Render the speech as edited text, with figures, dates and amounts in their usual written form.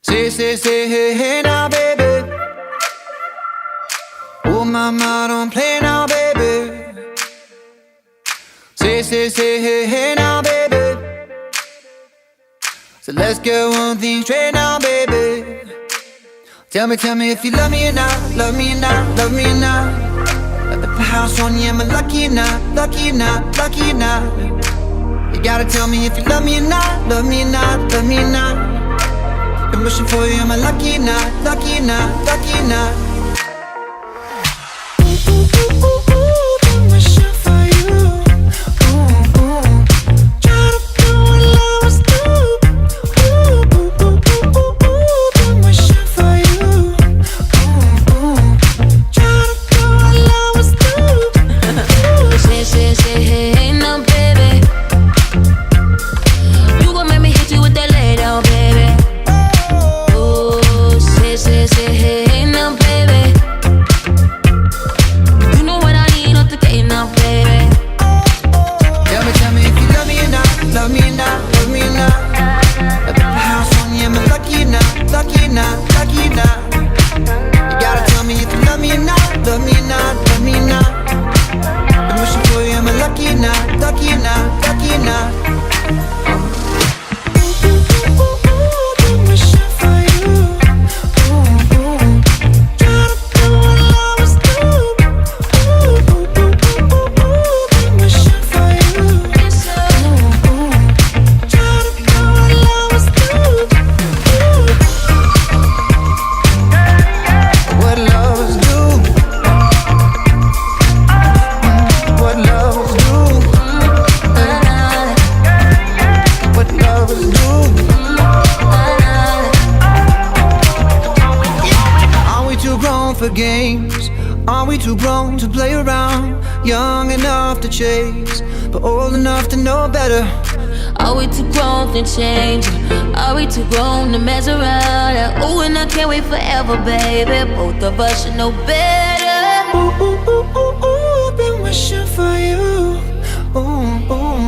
Say, hey, hey now, baby. Oh, mama, don't play now, baby. Say, hey, hey now, baby. So let's get one thing straight now, baby. Tell me if you love me or not, love me or not, love me or not. At the house on you, am I lucky or not, lucky or not, lucky or not? You gotta tell me if you love me or not, love me or not, love me or not. Been wishing for you, am I lucky or not, lucky or not, lucky or not? Been wishing for you. Try to do what lovers do. Been wishing for you. Try to do what lovers do. Say, hey, now, baby. You gon' make me hit you with that lay down, baby. Oh, say, hey, now, baby. You know what I need, not the game now, baby. Tell me if you love me or not, love me or not, love me or not. At the house on you, am I lucky or not, lucky or not, lucky or not? You gotta tell me if you love me or not, love me or not, love me or not. Been wishing for you, am I lucky or not, lucky or not, lucky or not? Been wishing for you. Try to do what lovers do. Been wishing for you. Try to do what lovers do. What lovers do. What lovers do. What lovers do. Are we too grown for games? Are we too grown to play around? Young enough to chase, but old enough to know better. Are we too grown to change? Are we too grown to mess around? Oh, and I can't wait forever, baby. Both of us should know better. Been wishing for you. Ooh, ooh.